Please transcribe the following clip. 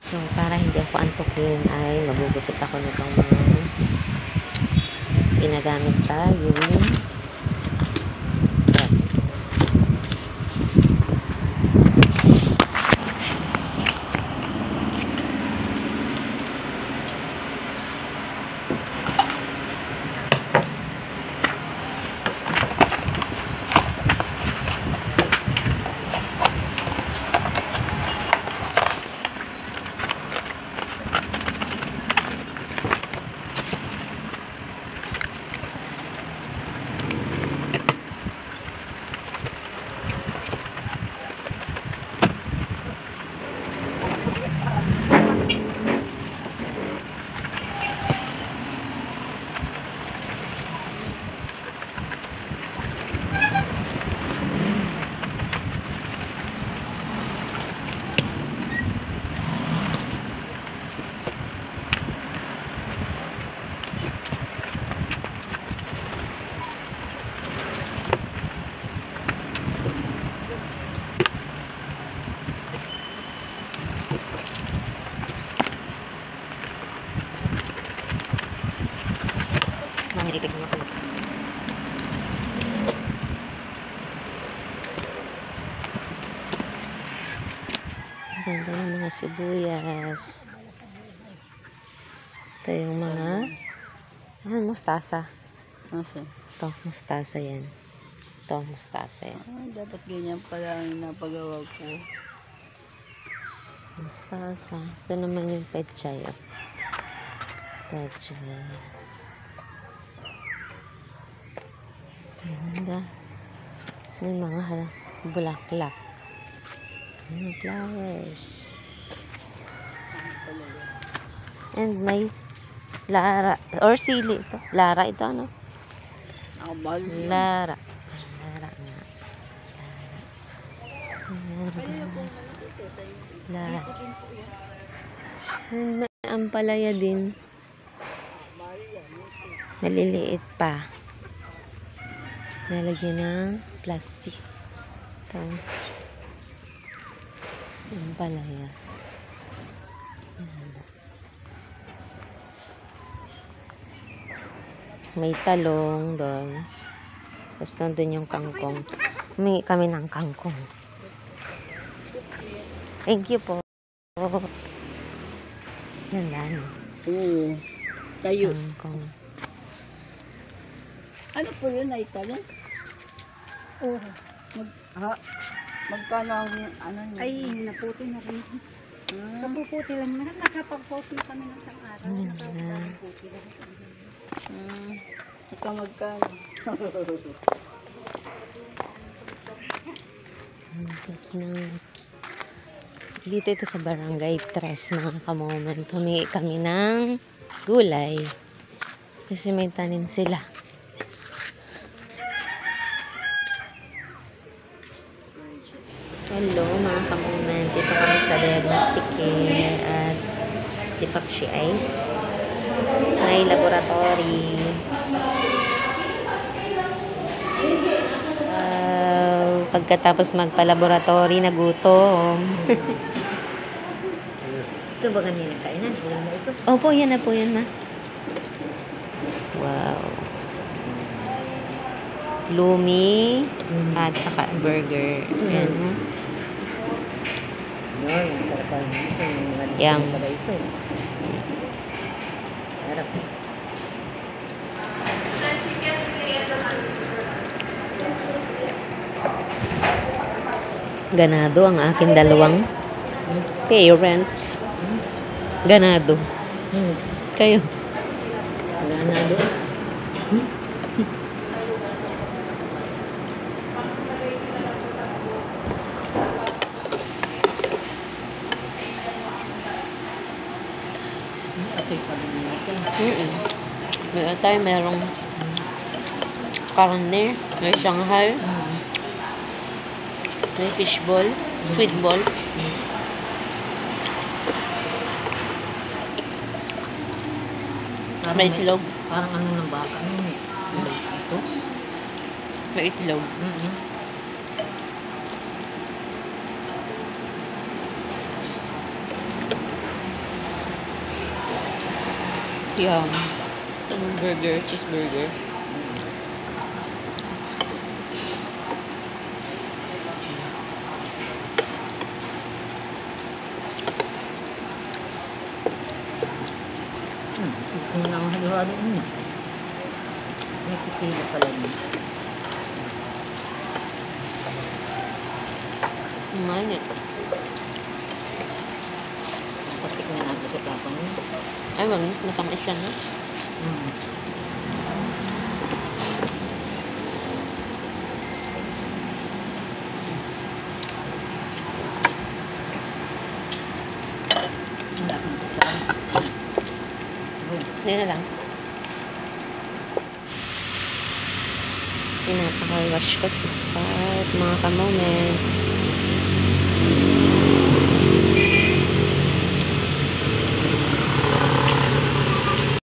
So, para hindi ako antukin ay magugupit ako nitong mga ginagamit sa urine test. Mangilig mo ako. Ganda ng mga sibuyas. Ito yung mga mustasa. Ito, mustasa yan. Ito, mustasa yan. Dapat ganyan pala ang napagawa ko. Mustasa. Ito naman yung pechay. Pechay. Ganda. Tapos may mga bulaklak. Flowers. And may lara. Or sili ito. Lara ito, ano? Lara. Lara nga. Lara. May ampalaya din. Maliliit pa. Nalagyan ng plastic. Ito. Ampalaya. May talong doon. Tapos nandun yung kangkong. Humingi kami ng kangkong. Thank you po. Ganda, no? Oo. Tayo. Kangkong. Ano po yun? Ay talong? Oo. Magkano ang ano niya? Ay, naputi na rin. Napuputi lang. Nakapag-post na kami ng isang araw. Nakapag-puti lang. Ito magkano? Dito ito sa Barangay Tres, mga kamoment. Humingi kami ng gulay. Kasi may tanim sila. Hello mga kamoment. Dito kami sa diagnostic care at si Pakshi ay may laboratory. Pagkatapos magpa-laboratory, nagutom. Ito ba ganyan na kainan? Opo, yan na po yan, ma. Wow. Lumi at saka burger. Yan. Yang. Harap. Ganado ang aking dalawang parents. Ganado. Kayo. Ganado. May tayo merong karne, may Shanghai, may fishball, squid ball. May itlog. Parang ano ng baka. Ito? May itlog. Yum. Burger, cheeseburger. Ito na ang halo-halo niya. May pipila pala niya. Manit. Patik na natin sa tapang niya. Ay, matamis siya, no? Hindi na lang. Pinapaka-wash ko sa spot, mga ka-moment.